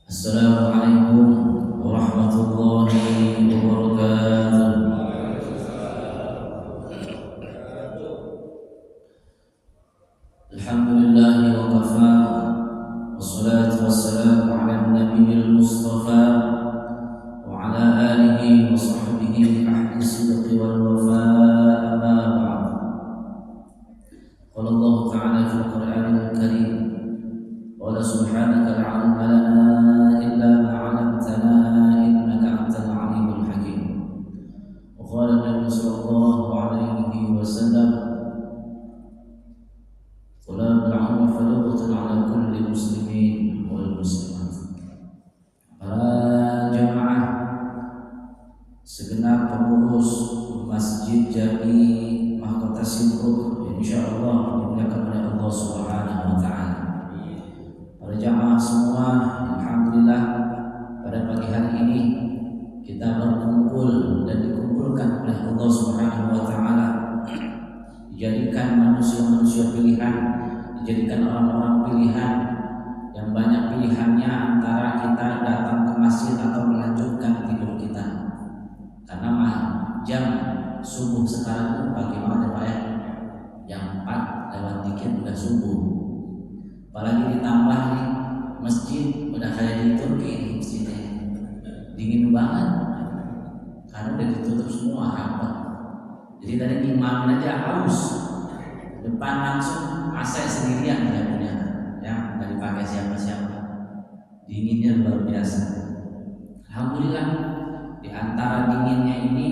Assalamualaikum warahmatullahi wabarakatuh. Alhamdulillahi wa kafa, wassalatu wassalamu ala nabiyil mustafa wa ala alihi wa sahbihi ahli sidqi wal wafa, amma ba'd. Qala Allah ta'ala fil Qur'anil Karim, qala subhanaka la 'ilma lana illa ma 'allamtana innaka antal 'alimul hakim. Wa qala Nabi sallallahu alaihi wasallam, Tulabul ilmi fardun 'ala kulli muslimin wal muslimat. Para jamaah, segenap pengurus Masjid Jami Mahkota Simpruk, insyaallah dimuliakan oleh Allah Subhanahu wa taala. Para jamaah semua, alhamdulillah pada pagi hari ini kita berkumpul dan dikumpulkan oleh Allah Subhanahu wa taala, dijadikan manusia-manusia pilihan, dijadikan orang-orang pilihan yang banyak pilihannya antara kita datang ke masjid atau melanjutkan tidur kita. Karena jam subuh sekarang itu bagaimana Pak ya? Jam 4 lewat dikit udah subuh. Apalagi ditambah nih masjid udah kayak di Turki ini masjidnya. Dingin banget karena udah ditutup semua rapat. Jadi tadi imam aja haus, depan langsung AC sendirian dia punya, ya nggak dipakai siapa-siapa. Dinginnya luar biasa. Alhamdulillah di antara dinginnya ini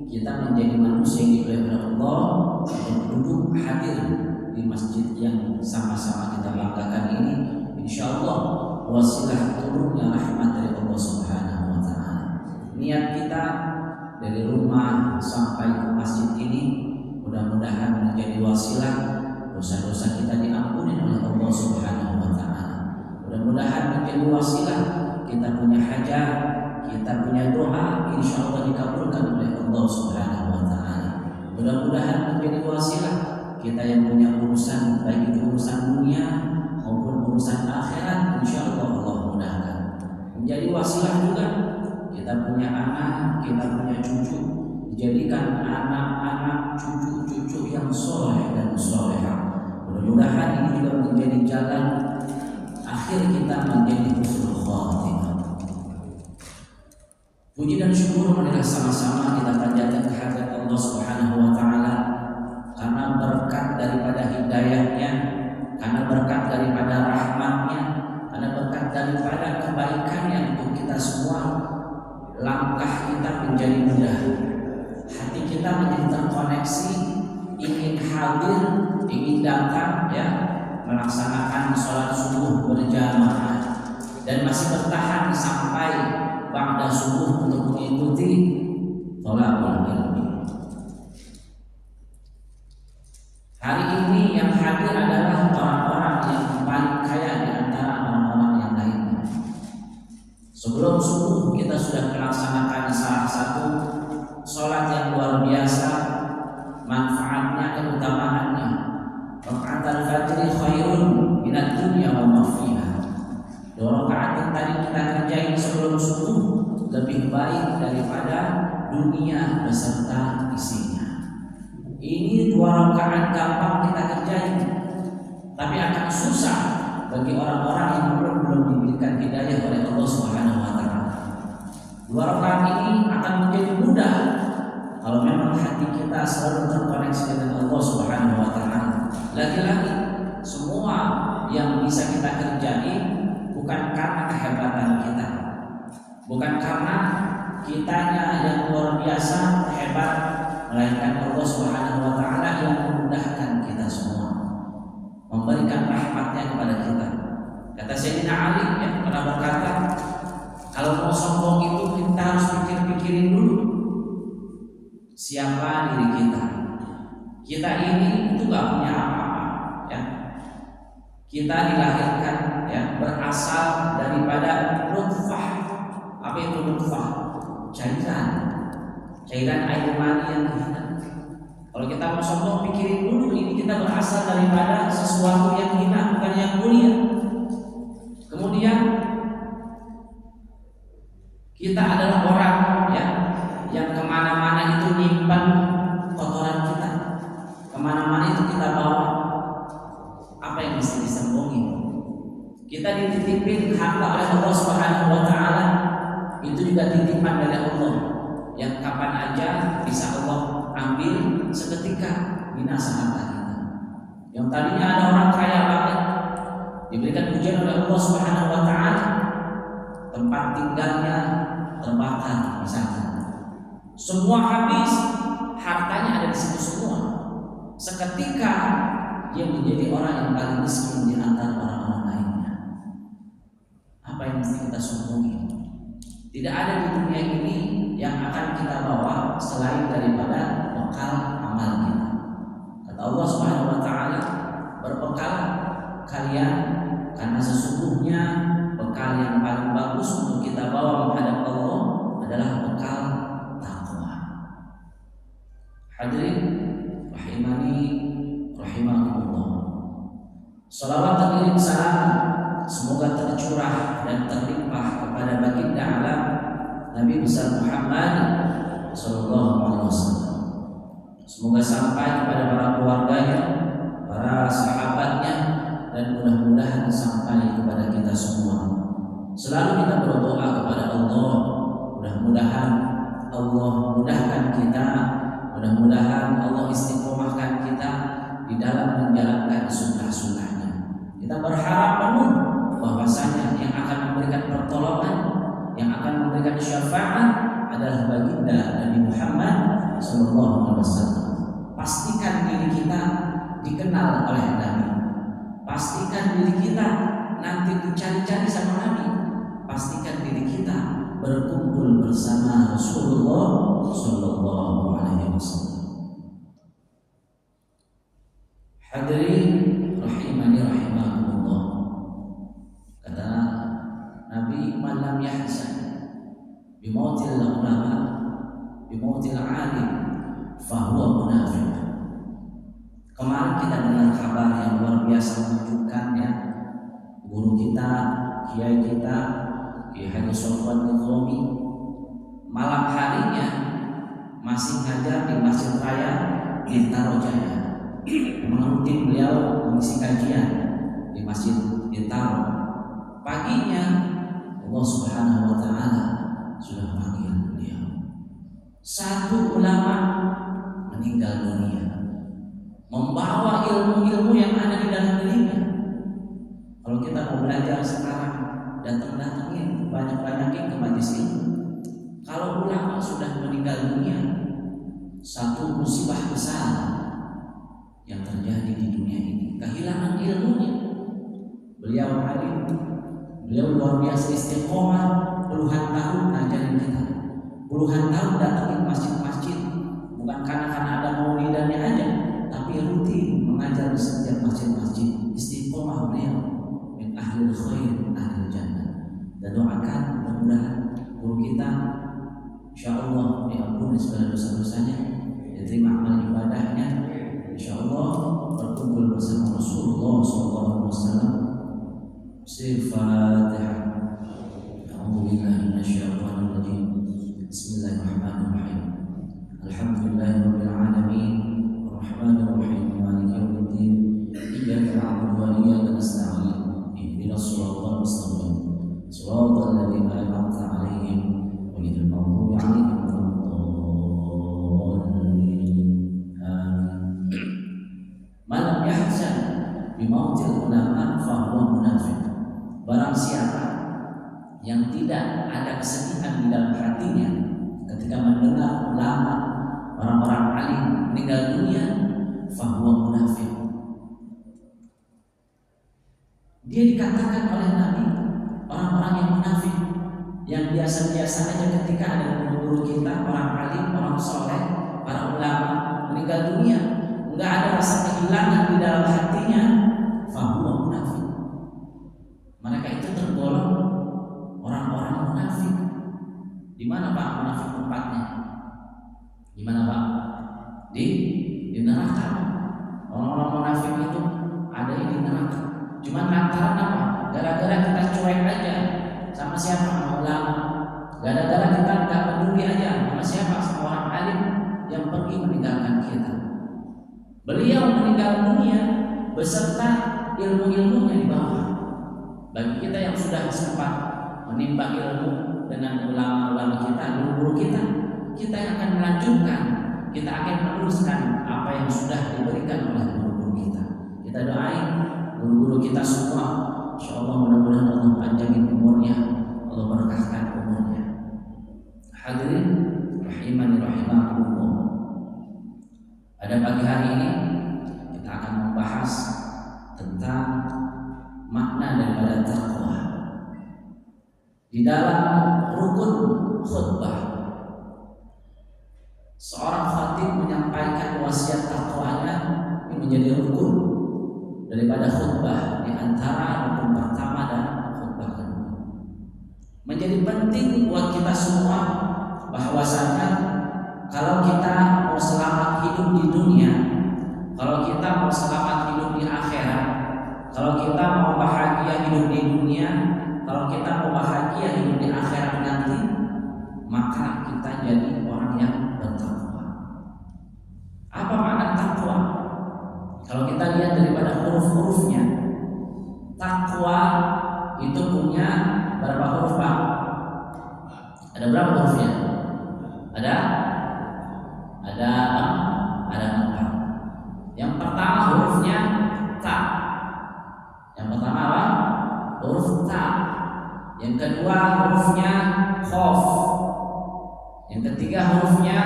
kita menjadi manusia yang dipilih oleh Allah untuk duduk hadir di masjid yang sama-sama kita banggakan ini. Insya Allah wasilah turunnya rahmat dari Allah Subhanahu wa taala. Niat kita dari rumah sampai ke masjid ini mudah-mudahan menjadi wasilah dosa-dosa kita diampuni oleh Allah Subhanahu wa taala. Mudah-mudahan menjadi wasilah kita punya hajat, kita punya doa, insyaallah dikabulkan oleh Allah Subhanahu wa taala. Mudah-mudahan menjadi wasilah kita yang punya urusan, baik itu urusan dunia maupun urusan akhirat, insyaallah Allah mudahkan. Menjadi wasilah juga kita punya anak, kita punya cucu, dijadikan anak-anak cucu-cucu yang soleh dan solehah. Mudah-mudahan ini juga menjadi jalan akhir kita menjadi husnul khatimah. Puji dan syukur marilah sama-sama kita panjatkan kehadirat Allah Subhanahu wa taala karena berkat daripada hidayahnya, karena berkat daripada rahmatnya, karena berkat daripada kebaikannya untuk kita semua. Langkah kita menjadi mudah, hati kita menjadi terkoneksi, ingin hadir, ingin datang, ya, melaksanakan sholat subuh berjamaah dan masih bertahan sampai ba'da subuh untuk mengikuti thalabul ilmi. Hari ini yang hadir adalah orang-orang yang paling kaya di antara orang-orang yang lainnya. Sebelum subuh kita sudah melaksanakan salah satu sholat yang luar biasa, manfaatnya, keutamaannya. Rakaatul fajri khairun minad dunya wa ma fiha. 2 rakaat yang tadi kita kerjain sebelum subuh lebih baik daripada dunia beserta isinya. Ini 2 rakaat gampang kita kerjain, tapi akan susah bagi orang-orang yang belum diberikan hidayah oleh Allah Subhanahu wa taala. 2 rakaat ini akan menjadi mudah kalau memang hati kita selalu terkoneksi dengan Allah Subhanahu wa taala. Lagi-lagi semua yang bisa kita kerjain bukan karena kehebatan kita, bukan karena kitanya yang luar biasa hebat, melainkan Allah Subhanahu wa taala yang memudahkan kita semua, memberikan rahmatnya kepada kita. Kata Sayyidina Ali yang pernah berkata, kalau mau sombong itu kita harus pikir-pikirin dulu siapa diri kita. Kita ini itu gak punya apa-apa, ya. Kita dilahirkan, ya, berasal daripada nutfah. Apa itu nutfah? Cairan air mani yang hina. Kalau kita mau sombong, pikirin dulu ini kita berasal daripada sesuatu yang hina, bukan yang Kita dititipin harta oleh Allah Subhanahu wa taala, itu juga titipan dari Allah yang kapan aja bisa Allah ambil seketika, binasa harta kita. Yang tadinya ada orang kaya banget, diberikan ujian oleh Allah Subhanahu wa taala, tempat tinggalnya terbakar misalnya. Semua habis, hartanya ada di situ semua. Seketika dia menjadi orang yang paling miskin di antara orang-orang lainnya. Apa yang mesti kita sembunyi? Tidak ada di dunia ini yang akan kita bawa selain daripada bekal amal kita. Kata Allah Subhanahu wa taala, berbekal kalian karena sesungguhnya bekal yang paling bagus untuk kita bawa menghadap Allah adalah bekal takwa. Hadirin rahimani rahimakumullah. Salawat dan salam semoga tercurah dan terlimpah kepada baginda alam Nabi besar Muhammad sallallahu alaihi wasallam. Semoga sampai kepada para keluarganya, para sahabatnya, dan mudah-mudahan sampai kepada kita semua. Selalu kita berdoa kepada Allah, mudah-mudahan Allah mudahkan kita, mudah-mudahan Allah istiqomahkan kita di dalam menjalankan sunnah-sunnahnya. Kita berharap penuh bahwasanya yang akan memberikan pertolongan, yang akan memberikan syafaat adalah baginda Nabi Muhammad sallallahu alaihi wasallam. Pastikan diri kita dikenal oleh Nabi. Pastikan diri kita nanti dicari-cari sama Nabi. Pastikan diri kita berkumpul bersama Rasulullah sallallahu alaihi wasallam. Hadirin rahimani rahimakumullah. Kata Nabi, "Man lam yahzan bi mautil ulama, bi mautil alim, fahuwa munafiq." Kemarin kita dengar kabar yang luar biasa menunjukkan ya, guru kita, kiai kita, Kiai Haji Sofwan Nizami, malam harinya masih ngajar di Masjid Raya Bintaro Jaya. Memang rutin beliau mengisi kajian di Masjid Bintaro. Paginya Allah Subhanahu wa taala sudah panggil beliau. Satu ulama meninggal dunia, membawa ilmu-ilmu yang ada di dalam dirinya. Kalau kita mau belajar sekarang, datang-datangin, banyak-banyakin ke majelis ini. Kalau ulama sudah meninggal dunia, satu musibah besar yang terjadi di dunia ini, kehilangan ilmunya. Beliau alim, beliau luar biasa istiqomah, puluhan tahun ngajarin kita, puluhan tahun datangin masjid-masjid, bukan karena ada maulidannya aja, tapi rutin mengajar di setiap masjid-masjid. Istiqomah beliau min ahlul khair ahlul jannah. Dan doakan mudah-mudahan guru kita insyaallah diampuni segala dosa-dosanya, diterima amal ibadahnya, insyaallah berkumpul bersama Rasulullah sallallahu alaihi wasallam. Al-Fatihah. A'udzubillahi minasyaitonir rajim. Bismillahirrahmanirrahim. Alhamdulillahirabbil alamin. Arrahmanir rahim. Maliki yaumiddin. Iyyaka na'budu wa iyyaka nasta'in. Ihdinas siratal mustaqim. Shiratal ladzina an'amta 'alaihim ghairil maghdubi 'alaihim waladdallin. Amin. Malam yahzan bimautil ulama fahuwa munafiq. Barang siapa yang tidak ada kesedihan di dalam hatinya ketika mendengar ulama, orang-orang alim meninggal dunia, fahuwa munafiq. Dia dikatakan oleh Nabi orang-orang yang munafik, yang biasa-biasa aja ketika ada guru-guru kita, orang alim, orang soleh, para ulama meninggal dunia, enggak ada rasa kehilangan di dalam hatinya, fahuwa munafik. Mereka itu tergolong orang-orang munafik. Di mana Pak munafik tempatnya? Di mana Pak? Di neraka. Orang-orang munafik itu ada di neraka. Cuma lantaran apa? Gara-gara kita cuek aja sama siapa? Sama ulama. Gara-gara kita nggak peduli aja sama siapa? Sama orang alim yang pergi meninggalkan kita. Beliau meninggal dunia beserta ilmu-ilmunya di bawah. Bagi kita yang sudah sempat menimba ilmu dengan ulama-ulama kita, guru-guru kita, kita yang akan melanjutkan, kita akan meneruskan apa yang sudah diberikan oleh guru-guru kita. Kita doain guru-guru kita semua, insyaallah mudah-mudahan Allah panjangin umurnya, Allah berkahkan umurnya. Hadirin rahimani rahimakumullah. Pada pagi hari ini kita akan membahas tentang makna daripada takwa. Di dalam rukun khutbah, seorang khatib menyampaikan wasiat takwanya yang menjadi rukun daripada khutbah, di antara rukun pertama dan khutbah kedua. Menjadi penting buat kita semua bahwasanya kalau kita mau selamat hidup di dunia, kalau kita mau selamat hidup di akhirat, kalau kita mau bahagia hidup di dunia, kalau kita mau bahagia hidup di akhirat nanti, maka kita jadi orang yang bertakwa. Apa makna takwa? Kalau kita lihat daripada huruf-hurufnya, takwa itu punya berapa huruf, Pak? Ada berapa hurufnya? Ada 4. Yang pertama hurufnya ta. Yang pertama apa? Huruf ta. Yang kedua hurufnya khof. Yang ketiga hurufnya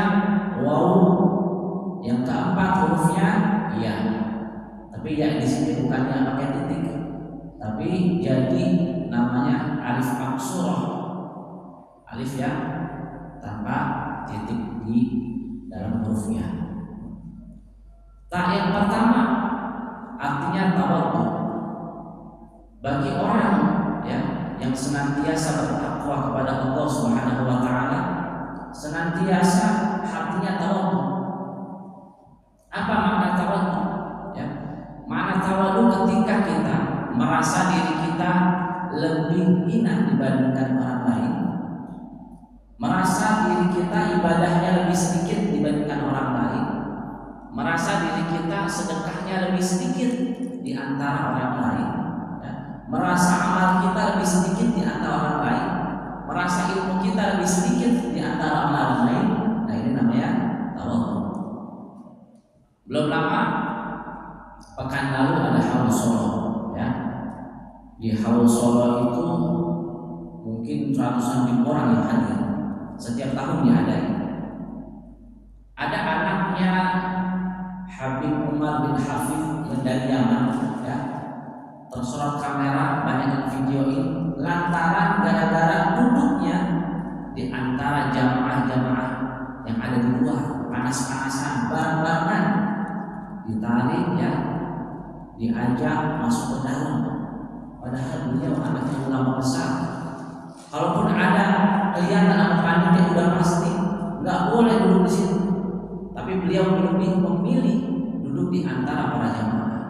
waw. Yang keempat hurufnya ya. Tapi ya di sini bukannya pakai titik, tapi jadi namanya alif maksurah. Alif ya tanpa titik di dalam hurufnya. Ta yang pertama artinya tawadhu. Bagi orang ya yang senantiasa bertakwa kepada Allah Subhanahu wa taala, senantiasa hatinya tawadhu. Apa makna tawadhu? Ya. Makna tawadhu ketika kita merasa diri kita lebih hina dibandingkan orang lain, merasa diri kita ibadahnya lebih sedikit dibandingkan orang lain, merasa diri kita sedekahnya lebih sedikit di antara orang lain, ya. Merasa amal kita lebih sedikit di antara orang lain, merasa ilmu kita lebih sedikit di antara orang lain. Nah, ini namanya tawadhu. Belum lama pekan lalu ada haul solo, ya. Di haul solo itu mungkin ratusan ribu orang yang hadir. Setiap tahun diadain. Ada anaknya Habib Umar bin Hafid yang dari Yaman, ya, tersorot kamera, banyak yang videoin lantaran gara-gara duduknya di antara jamaah-jamaah yang ada di luar, panas-panasan, bareng-barengan, ditarik, ya, diajak masuk ke dalam. Padahal beliau anaknya ulama besar. Kalaupun ada kelihatan anak panitia udah pasti nggak boleh duduk di situ, tapi beliau lebih memilih duduk di antara para jamaah.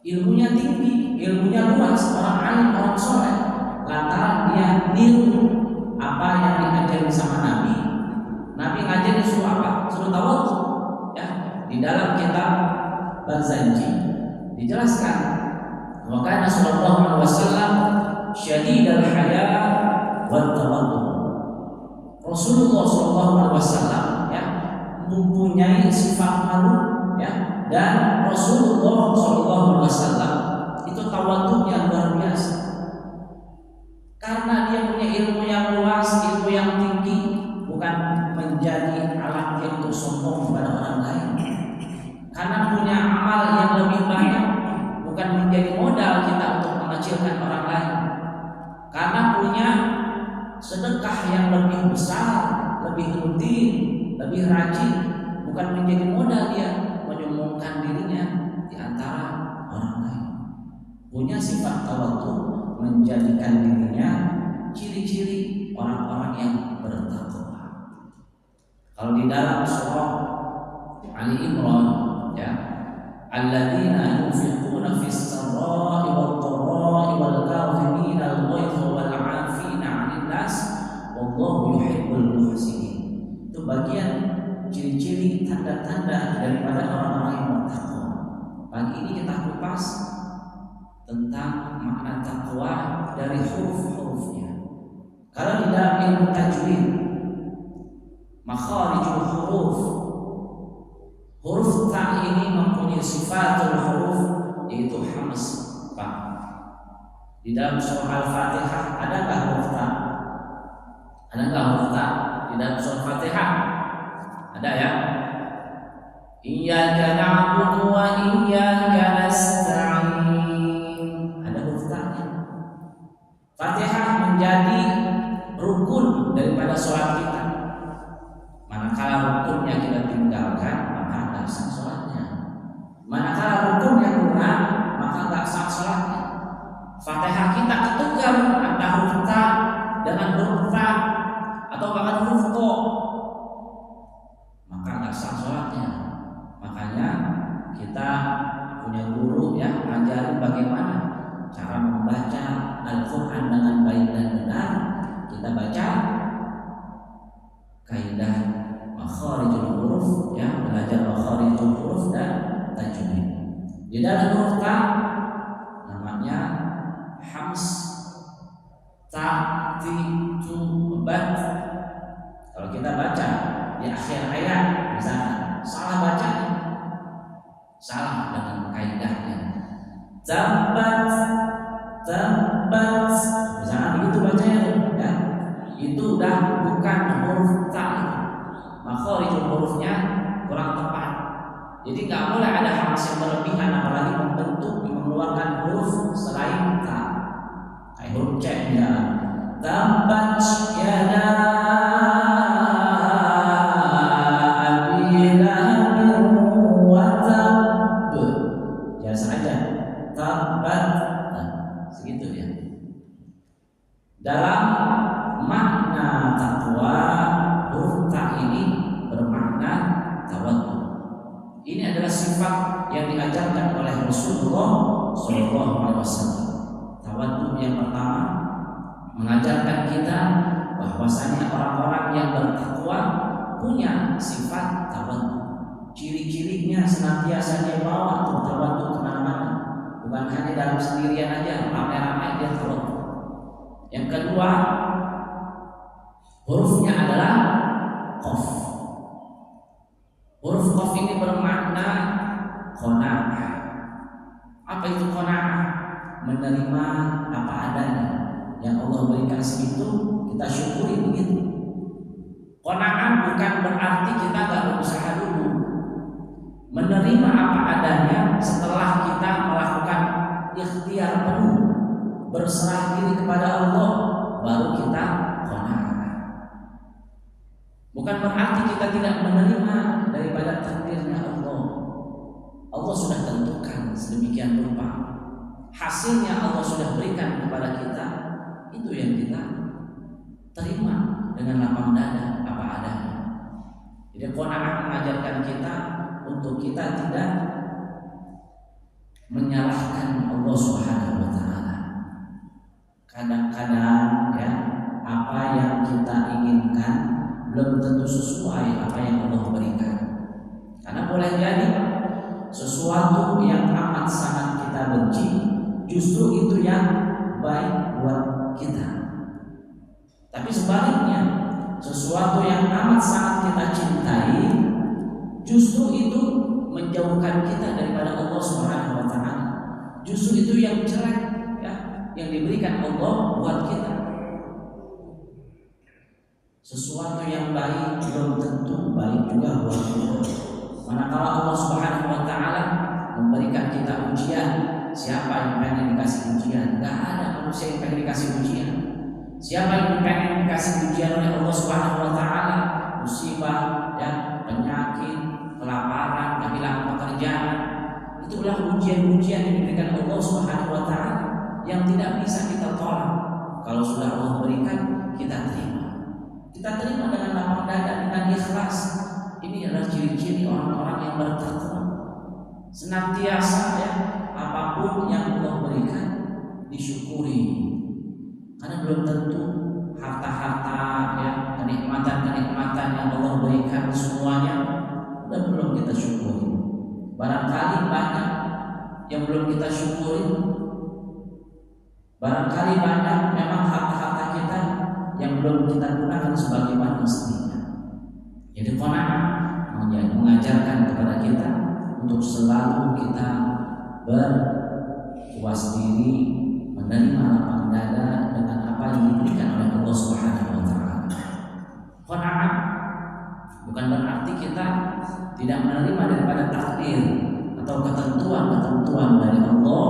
Ilmunya tinggi, ilmunya luas, orang alim, orang soleh. Lantaran dia niru apa yang diajarin sama Nabi. Nabi ngajarin suruh apa? Suruh tawadhu. Ya, di dalam kitab Bazanji dijelaskan, wa kana sallallahu alaihi wasallam syadidal haya wa tawadhu. Rasulullah sallallahu alaihi wasallam, ya, mempunyai sifat malu, ya, dan Rasulullah sallallahu alaihi wasallam itu tawadhunya luar biasa. Karena dia punya ilmu yang luas, ilmu yang tinggi, bukan menjadi alat yang untuk sombong kepada orang lain. Karena punya amal yang lebih banyak, bukan menjadi modal kita untuk mengecilkan orang lain. Karena punya sedekah yang lebih besar, lebih rutin, lebih rajin, bukan menjadi modal dia menyombongkan dirinya di antara orang lain. Punya sifat tawadhu, menjadikan dirinya ciri-ciri orang-orang yang bertakwa. Kalau di dalam surah Ali Imran, ya, alladzina yunfiquna fis sarra'i wad dharra'i wal kadhimina al-ghaidha wal 'afina 'anil nas wallahu yuhibbul muhsinin. Itu bagian ciri-ciri tanda-tanda daripada orang-orang yang bertakwa. Pagi ini kita kupas tentang makna takwa. takwa dari huruf-hurufnya. Kalau di dalam ilmu tajwid, makharijul huruf, huruf ta ini mempunyai sifatul huruf, yaitu hams, Pak. Di dalam surah Al-Fatihah ada nggak huruf ta? Ada nggak huruf ta di dalam surah Fatihah? Ada ya. Iyyaka na'budu wa iyyaka nasta'in. Ada huruf ta-nya. Fatihah menjadi rukun daripada sholat kita. Manakala rukunnya kita tinggalkan, maka tidak sah sholatnya. Manakala rukunnya kurang, maka tidak sah sholatnya. Fatihah kita ketukar antara huruf ta dengan huruf ta atau bahkan huruf to, maka tidak sah sholatnya. Makanya kita punya guru ya ngajarin bagaimana cara membaca Al-Quran dengan baik dan benar. Kita baca kaidah makharijul huruf ya, belajar makharijul huruf dan tajwid. Di dalam huruf ta namanya hams, ta, ti, tu, bat. Kalau kita baca di akhir ayat misalnya salah baca, salah dengan kaidahnya. Tabbat, tabbat, misalnya begitu bacanya tuh, ya. Itu udah bukan huruf ta, makharijul hurufnya kurang tepat. Jadi nggak boleh ada hams yang berlebihan, apalagi membentuk mengeluarkan huruf selain ta. Kayak huruf c ya. Tabbat yada dalam makna takwa. Huruf ta ini bermakna tawaddu. Ini adalah sifat yang diajarkan oleh Rasulullah SAW. Tawaddu yang pertama mengajarkan kita bahwasanya orang-orang yang bertakwa punya sifat tawaddu. Ciri-cirinya senantiasa dia bawa untuk tawaddu kemana-mana, bukan hanya dalam sendirian aja ramai-ramai dia tawaddu. Yang kedua, hurufnya adalah qaf. Huruf qaf ini bermakna qanaah. Apa itu qanaah? Menerima apa adanya. Yang Allah berikan segitu, kita syukuri begitu. Qanaah bukan berarti kita gak berusaha dulu. Menerima apa adanya setelah kita melakukan ikhtiar penuh, berserah diri kepada Allah, baru kita qanaah. Bukan berarti kita tidak menerima daripada takdirnya Allah. Allah sudah tentukan sedemikian rupa. Hasilnya Allah sudah berikan kepada kita. Itu yang kita terima dengan lapang dada apa adanya. Jadi qanaah mengajarkan kita untuk kita tidak menyalahkan Allah Subhanahu wa taala. Kadang-kadang ya, apa yang kita inginkan belum tentu sesuai apa yang Allah berikan. Karena boleh jadi sesuatu yang amat sangat kita benci justru itu yang baik buat kita. Tapi sebaliknya, sesuatu yang amat sangat kita cintai justru itu menjauhkan kita daripada Allah Subhanahu wa taala. Justru itu yang jelek ya, yang diberikan Allah buat kita. Sesuatu yang baik belum tentu baik juga buat kita. Manakala Allah Subhanahu wa taala memberikan kita ujian, siapa yang pengen dikasih ujian? Enggak ada manusia yang pengen dikasih ujian. Siapa yang pengen dikasih ujian oleh Allah Subhanahu wa taala? Musibah, ya, penyakit, kelaparan, kehilangan pekerjaan. Itulah ujian-ujian yang diberikan Allah Subhanahu wa taala yang tidak bisa kita tolak. Kalau sudah Allah berikan, kita terima. Kita terima dengan lapang dada, dengan ikhlas. Ini adalah ciri-ciri orang-orang yang bertakwa. Senantiasa ya, apapun yang Allah berikan disyukuri. Karena belum tentu harta-harta ya, kenikmatan-kenikmatan yang Allah berikan semuanya dan belum kita syukuri. Barangkali banyak yang belum kita syukuri. Barangkali banyak memang harta-harta kita yang belum kita gunakan sebagaimana mestinya. Jadi qanaah mengajarkan kepada kita untuk selalu kita berpuas diri, menerima lapang dada dengan apa yang diberikan oleh Allah Subhanahu wa taala. Qanaah bukan berarti kita tidak menerima daripada takdir atau ketentuan-ketentuan dari Allah,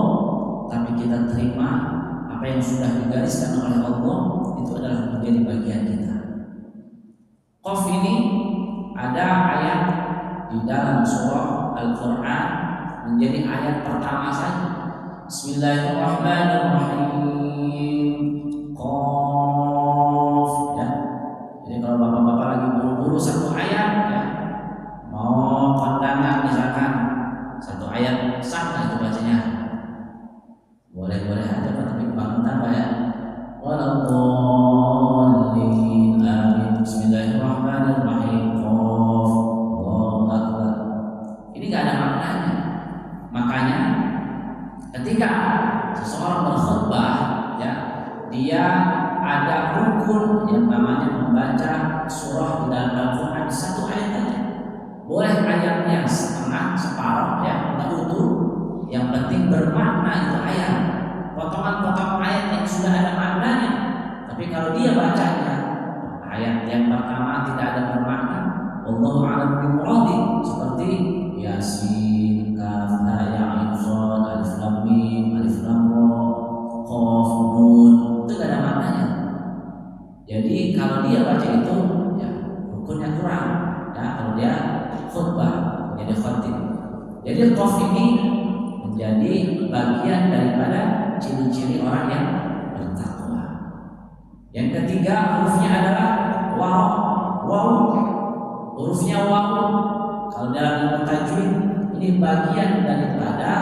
tapi kita terima apa yang sudah digariskan oleh Allah, itu adalah menjadi bagian kita. Qaf ini ada ayat di dalam surah Al-Quran, menjadi ayat pertama saja. Bismillahirrahmanirrahim. Qaf, ya. Jadi kalau bapak-bapak lagi buru-buru satu ayat, ya, mau kondangan misalkan satu ayat sah itu bacanya, boleh-boleh aja tapi kebangetan Pak ya. Waladdallin, amin. Bismillahirrahmanirrahim. Qaf, Allahu akbar. Ini gak ada maknanya. Makanya ketika seseorang berkhutbah, ya, dia ada rukun yang namanya membaca surah di dalam Al-Quran satu ayat saja. Boleh ayatnya setengah, separuh, ya, nggak utuh. Yang penting bermakna itu ayat. Potongan-potongan ayat yang sudah ada maknanya. Tapi kalau dia bacanya ayat yang pertama tidak ada bermakna, wallahu a'lam bimuradi, seperti Yasin, Kaf, Ha, Ya, Ain, Shad, Alif Lam Mim, Alif Lam Ra, Qaf, Nun, itu tidak ada maknanya. Jadi kalau dia baca itu, ya, rukunnya kurang, ya, kalau dia khutbah menjadi khatib. Jadi qaf ini menjadi bagian daripada ciri-ciri orang yang bertakwa. Yang ketiga hurufnya adalah waw. Waw, hurufnya waw. Kalau dalam ilmu tajwid ini bagian daripada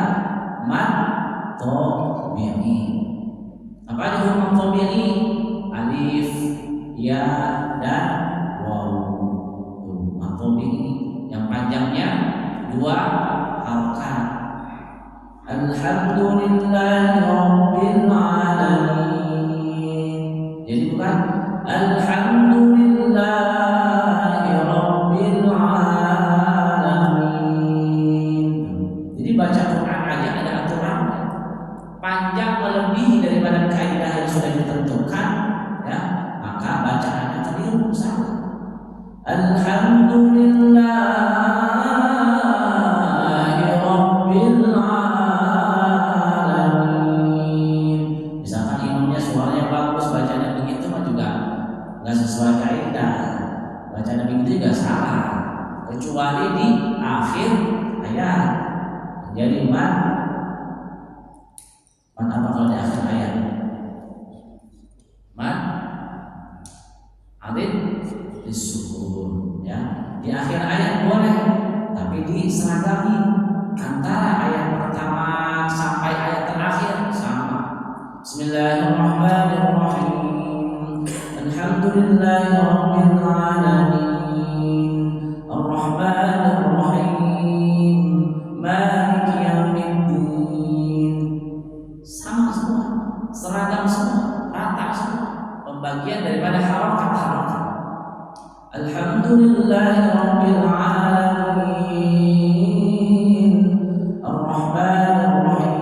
mad tabi'i. Apa itu huruf tabi'i? Alif, ya, dan waw. Mad tabi'i yang panjangnya 2 harokat. Alhamdulillahi Rabbil Alamin. Jadi bukan Alhamdulillahi Rabbil Alamin. Jadi baca Quran aja ada aturan, panjang melebihi daripada kaidah yang sudah ditentukan, ya, maka bacaannya keliru, salah. Alhamdulillah sesuai kaidah, bacaan begitu juga salah, kecuali di akhir ayat. Jadi man apa kalau di akhir ayat? Man alif disukun, ya. Di akhir ayat boleh, tapi diseragami antara ayat pertama sampai ayat terakhir sama. Bismillahirrahmanirrahim. Alhamdulillahi Rabbil Alamin, Ar-Rahmanir Rahim, Maliki Yaumiddin. Sama semua, seragam semua, rata semua, pembagian daripada harokat-harokat. Alhamdulillahi Rabbil Alamin, Ar-Rahmanir Rahim,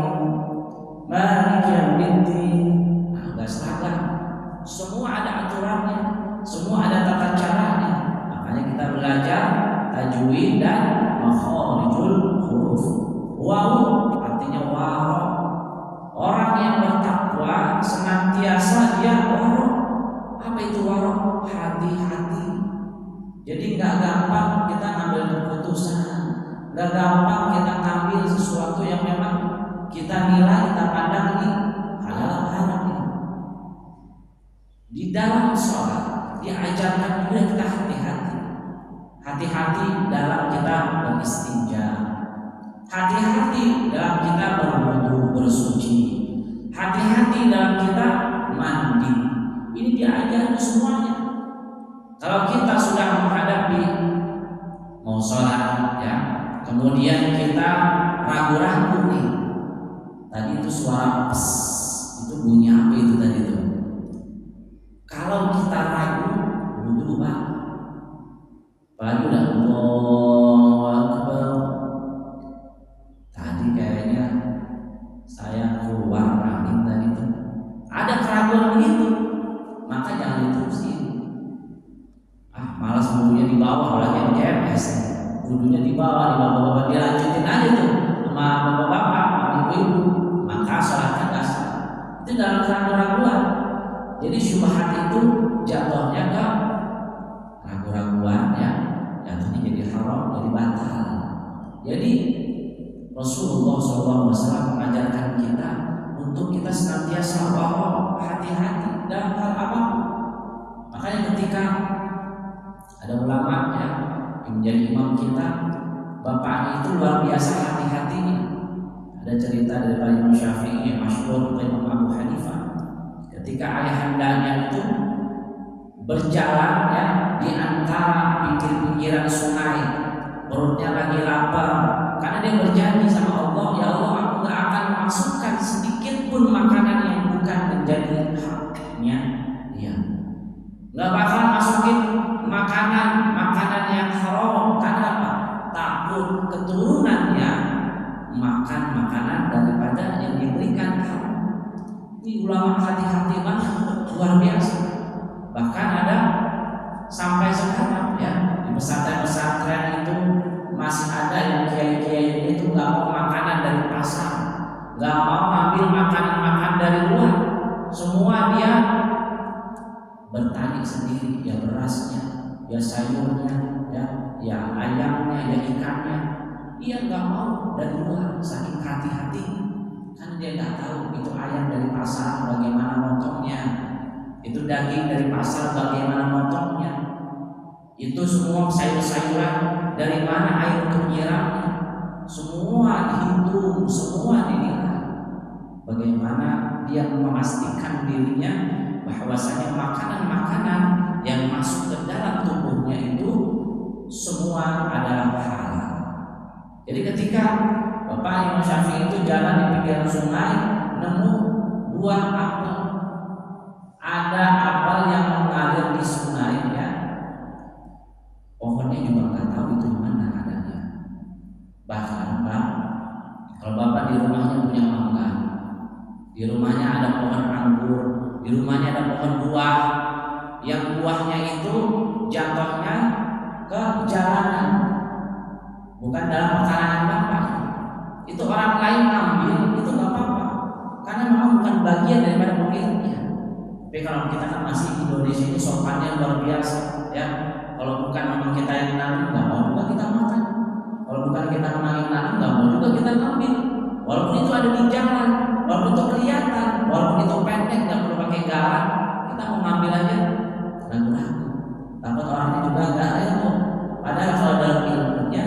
Maliki Yaumiddin. Nah, enggak seragam. Semua ada aturannya, semua ada tata caranya. Makanya kita belajar tajwid dan makharijul huruf. Waw artinya waro. Orang yang bertakwa senantiasa dia waro. Apa itu waro? Hati-hati. Jadi nggak gampang kita ngambil keputusan, nggak gampang kita ngambil sesuatu yang memang kita nilai, kita pandang ini halal haram. Di dalam sholat diajarkan juga kita hati-hati. Hati-hati dalam kita beristinja, hati-hati dalam kita berwudu, bersuci, hati-hati dalam kita mandi. Ini diajarkan semuanya. Kalau kita sudah menghadapi mau sholat, ya, kemudian kita ragu-ragu nih, tadi itu suara pes itu bunyi apa itu tadi itu? Kalau kita ragu, wudhu Pak. Apalagi udah Allahu Akbar. Tadi kayaknya saya keluar angin tadi itu. Ada keraguan begitu, maka jangan diterusin. Malas wudhunya di bawah, lagi MCMS. Wudhunya di bawah, bapak-bapak dilanjutin aja tuh sama bapak-bapak, sama ibu-ibu. Maka sholatnya nggak sah. Itu dalam keraguan. Jadi syubhat itu jatuhnya ke ragu-raguan ya, jatuhnya jadi haram, jadi batal. Jadi Rasulullah SAW mengajarkan kita untuk kita senantiasa hati-hati dalam hal apapun. Makanya ketika ada ulama ya yang menjadi imam kita, bapaknya itu luar biasa hati-hatinya. Ada cerita dari Imam Syafi'i yang masyhur dari Imam Abu Hanifah. Ketika ayahandanya itu berjalan ya di antara pinggir-pinggiran sungai, perutnya lagi lapar, karena dia berjanji sama Allah, ya Allah, aku nggak akan masukkan sedikit pun makanan yang bukan menjadi haknya dia. Nggak bakal masukin makanan yang haram. Karena apa? Takut keturunannya makan makanan daripada yang diberikan haram. Ini ulama hati-hati banget, luar biasa. Bahkan ada sampai sekarang ya di pesantren-pesantren itu masih ada yang kiai-kiai itu nggak mau makanan dari pasar, nggak mau ambil makanan dari luar. Semua dia bertani sendiri, ya berasnya, ya sayurnya, ya ayamnya, ya ikannya. Dia nggak mau dari luar, saking hati-hati. Kan dia nggak tahu itu ayam dari pasar bagaimana motongnya, itu daging dari pasar bagaimana motongnya, itu semua sayur-sayuran dari mana air untuk nyiramnya, semua dihitung, semua dinilai. Bagaimana dia memastikan dirinya bahwasanya makanan-makanan yang masuk ke dalam tubuhnya itu semua adalah halal. Jadi ketika Bapak Imam Syafi'i itu jalan di pinggiran sungai, nemu buah apel. Ada apel yang mengalir di sungai ya. Pohonnya juga nggak tahu itu mana adanya. Bahkan Pak, kalau Bapak di rumahnya punya mangga, di rumahnya ada pohon anggur, di rumahnya ada pohon buah, yang buahnya itu jatuhnya ke jalanan, bukan dalam makanan Bapak. Itu orang lain ambil, itu nggak apa-apa, karena memang bukan bagian daripada pemiliknya. Tapi kalau kita kan masih Indonesia ini sopannya luar biasa, ya. Kalau bukan memang kita yang nanam, nggak mau juga kita makan. Kalau bukan kita memang yang nanam, nggak mau juga kita ambil. Walaupun itu ada di jalan, walaupun itu kelihatan, walaupun itu pendek, nggak perlu pakai garam, kita mau ngambil aja ragu-ragu. Takut orangnya juga nggak itu. Padahal kalau dalam ilmunya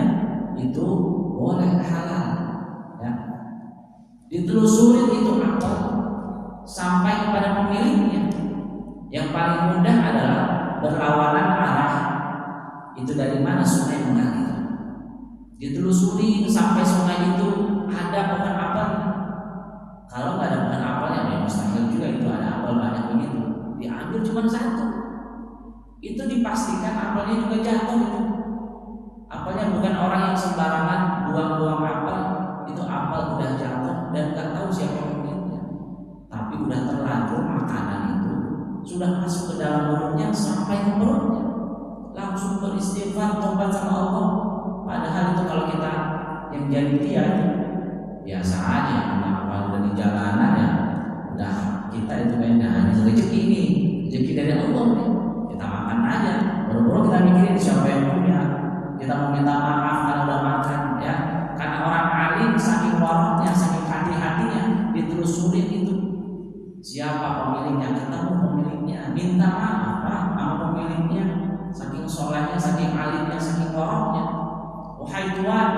itu boleh halal. Ya. Ditelusurin itu apa sampai kepada pemiliknya. Yang paling mudah adalah berlawanan arah. Itu dari mana sungai mengalir. Ditelusuri sampai sungai itu ada pohon apel. Kalau nggak ada pohon apelnya, ya mustahil juga itu ada apel banyak begitu. Diambil cuma satu. Itu dipastikan apelnya juga jatuh itu. Apelnya bukan orang yang sembarangan buang-buang apel. Itu apel udah jatuh dan nggak tahu siapa pemiliknya. Tapi udah terlanjur makanan itu sudah masuk ke dalam mulutnya sampai ke perutnya. Langsung beristighfar, tobat sama Allah. Padahal itu kalau kita yang jadi dia biasa aja, kalau udah di jalanan ya udah kita itu hanya rezeki ini, rezeki dari Allah nih. Kita makan aja, baru-baru kita mikirin siapa yang punya. Kita mau minta maaf karena udah makan ya. Karena orang alim saking warahnya, saking hati-hatinya ditelusurin itu siapa pemiliknya, ketemu pemiliknya, minta maaf Pak sama pemiliknya. Saking solehnya, saking alimnya, saking warahnya. Wahai Tuhan,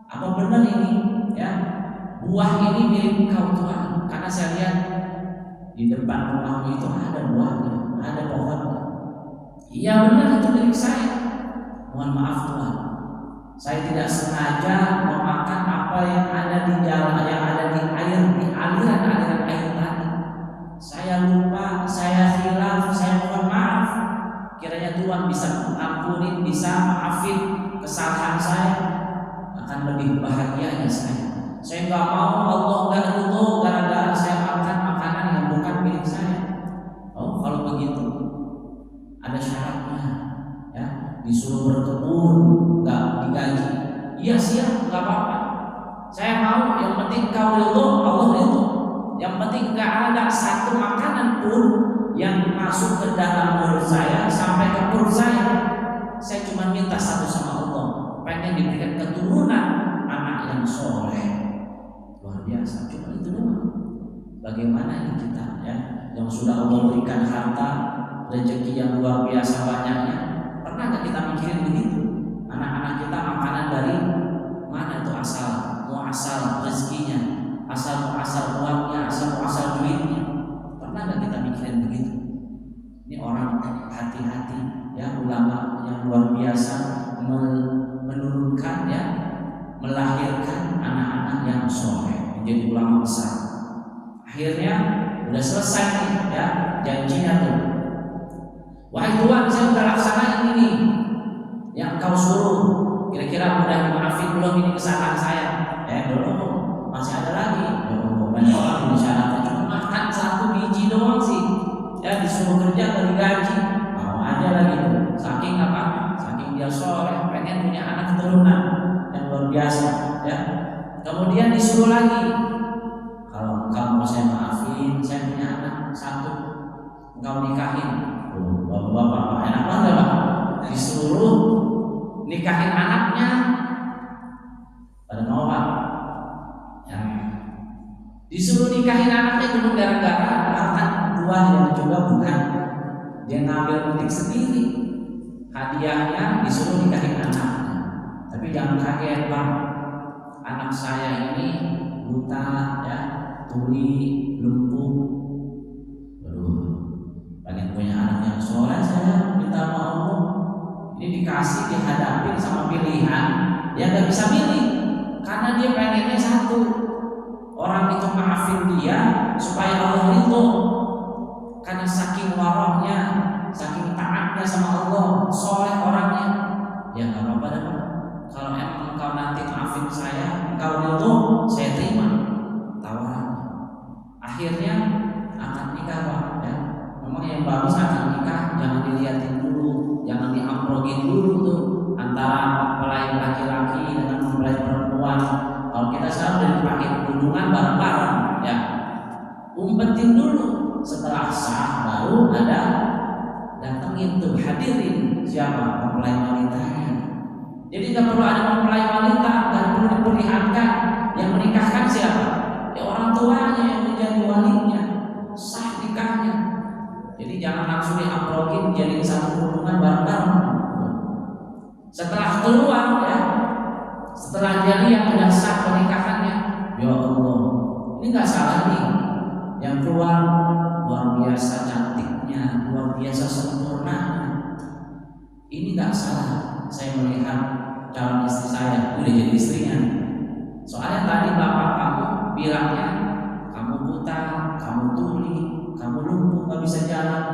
apa benar ini ya? Buah ini milik Engkau Tuhan. Karena saya lihat di depan rumahmu itu ada buahnya, ada pohonnya. Iya benar itu milik saya. Mohon maaf Tuhan, saya tidak sengaja memakan apa yang ada di jalan, yang ada di air, di aliran-aliran air disuruh berkebun nggak digaji, iya siap, nggak apa-apa. Saya mau, yang penting kau ridho, Allah ridho. Yang penting nggak ada satu makanan pun yang masuk ke dalam mulut saya sampai ke perut saya. Saya cuma minta satu sama Allah, pengen diberikan keturunan anak yang soleh. Luar biasa, cuma itu doang. Bagaimana ini kita ya, yang sudah Allah berikan harta, rezeki yang luar biasa banyaknya, pernah nggak kita mikirin begitu? Anak-anak kita makanan dari mana itu asal, muasal rezekinya, asal muasal uangnya, asal muasal duitnya. Pernah nggak kita mikirin begitu? Ini orang hati-hati ya, ulama yang luar biasa menurunkan ya, melahirkan anak-anak yang soleh menjadi ulama besar. Akhirnya udah selesai nih ya janjinya tuh. Wahai Tuhan, saya udah laksanain ini yang kau suruh. Kira-kira udah dimaafin belum ini kesalahan saya? Belum, masih ada lagi. Banyak orang disyaratkan cuma makan 1 biji doang sih. Ya disuruh kerja atau digaji, mau aja lagi tuh. Saking apa? Saking dia soleh, pengen punya anak keturunan yang luar biasa. Ya. Kemudian disuruh lagi, kalau engkau mau saya maafin, saya punya anak 1, engkau nikahin. Bapak-bapak enak banget Pak. Disuruh nikahin anaknya, pada mau Pak. Ya. Disuruh nikahin anaknya cuma gara-gara makan buah yang juga bukan dia ngambil milik sendiri. Hadiahnya disuruh nikahin anaknya. Tapi jangan kaget Pak, anak saya ini buta ya, tuli, lumpuh. Aduh, pengen punya anak yang soleh, saya minta maaf. Ini dikasih, dihadapin sama pilihan, dia nggak bisa milih karena dia pengennya 1. Orang itu maafin dia supaya Allah ridho, karena saking warahnya, saking taatnya sama Allah, soleh orangnya. Ya nggak apa-apa dah. Kalau emang engkau nanti maafin saya, engkau ridho, saya terima tawarannya. Akhirnya akan nikah Pak ya. Memang yang bagus akan nikah jangan dilihatin dulu, jangan diamprogin dulu tuh antara mempelai laki-laki dengan mempelai perempuan. Kalau kita sekarang udah dipakai kerudungan bareng-bareng ya, umpetin dulu, setelah sah baru ada datengin tuh, hadirin siapa mempelai wanitanya. Jadi nggak perlu ada mempelai wanita, nggak perlu diperlihatkan. Yang menikahkan siapa? Ya orang tuanya yang menjadi walinya, sah nikahnya. Jadi jangan langsung diamprogin jadi satu hubungan bareng-bareng. Setelah keluar ya, setelah jadi yang sudah sah pernikahannya, ya Allah, ini nggak salah nih. Yang keluar luar biasa cantiknya, luar biasa sempurnanya. Ini nggak salah. Saya melihat calon istri saya udah jadi istrinya. Soalnya tadi bapak kamu bilangnya kamu buta, kamu tuli, kamu lumpuh, nggak bisa jalan.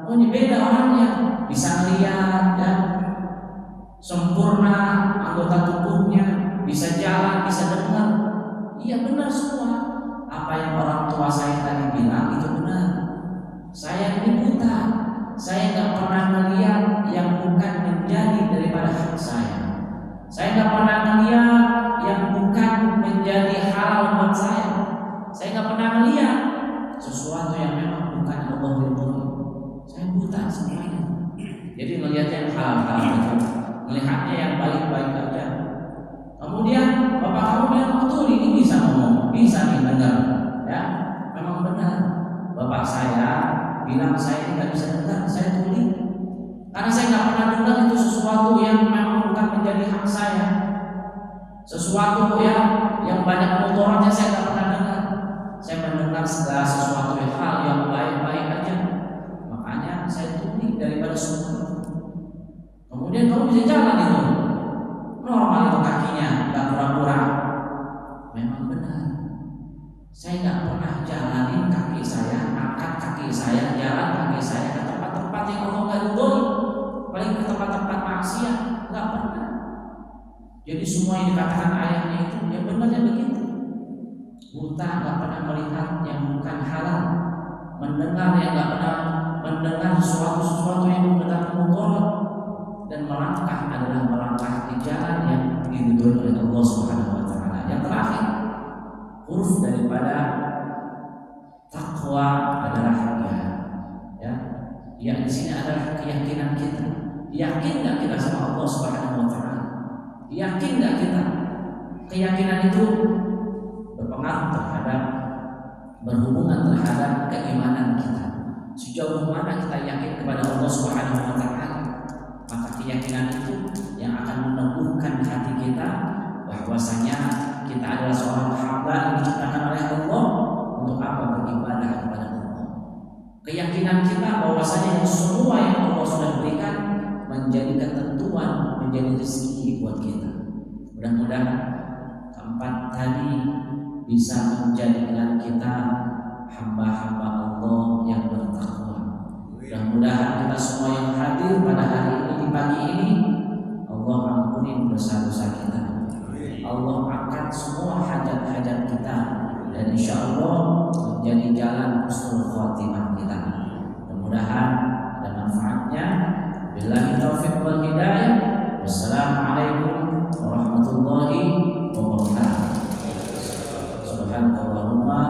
Oh ini beda orangnya, bisa lihat ya, sempurna anggota tubuhnya, bisa jalan, bisa dengar. Iya benar semua. Apa yang orang tua saya tadi bilang itu benar. Saya ini buta, saya nggak pernah melihat yang bukan menjadi daripada hak saya. Saya nggak pernah melihat yang bukan menjadi halal buat saya. Saya nggak pernah melihat sesuatu yang memang bukan Allah ridhoi. Saya buta semuanya. Jadi melihat yang halal-halal aja, melihatnya yang baik-baik aja. Kemudian bapak kamu bilang betul, ini bisa ngomong, bisa nih dengar, ya memang benar. Bapak saya bilang saya tidak bisa dengar, saya tuli, karena saya nggak pernah dengar itu sesuatu yang memang bukan menjadi hak saya, sesuatu yang banyak mudaratnya saya nggak pernah dengar. Saya mendengar segala sesuatu hal yang baik-baik aja, makanya saya tuli daripada semua. Kemudian kamu bisa jalan itu normal itu kakinya, nggak pura-pura. Memang benar. Saya nggak pernah jalanin kaki saya, angkat kaki saya, jalan kaki saya ke tempat-tempat yang Allah nggak ridhoi, paling ke tempat-tempat maksiat, nggak pernah. Jadi semua yang dikatakan ayahnya itu ya benarnya begitu. Buta, nggak pernah melihat yang bukan halal, mendengar yang nggak pernah mendengar sesuatu yang benar mudarat. dan melangkah adalah melangkah di jalan yang diridhoi oleh Allah Subhanahu wa taala. Yang terakhir, huruf daripada takwa adalah ya. Yang di sini adalah keyakinan kita. Yakin nggak kita sama Allah Subhanahu wa taala? Yakin nggak kita? Keyakinan itu berpengaruh terhadap, berhubungan terhadap keimanan kita. Sejauh mana kita yakin kepada Allah Subhanahu wa taala, maka keyakinan itu yang akan meneguhkan hati kita bahwasanya kita adalah seorang hamba yang diciptakan oleh Allah untuk apa? Beribadah kepada Allah. Keyakinan kita bahwasanya semua yang Allah sudah berikan menjadi ketentuan, menjadi rezeki buat kita. Mudah-mudahan keempat tadi bisa menjadikan kita hamba-hamba Allah yang bertakwa. Mudah-mudahan kita semua yang hadir pada hari ini, di pagi ini, Allah ampuni dosa-dosa kita. Allah angkat semua hajat-hajat kita, dan insya Allah menjadi jalan husnul khotimah kita. Mudah-mudahan ada manfaatnya. Billahi taufiq wal hidayah. Wassalamualaikum warahmatullahi wabarakatuh. Subhanallahumma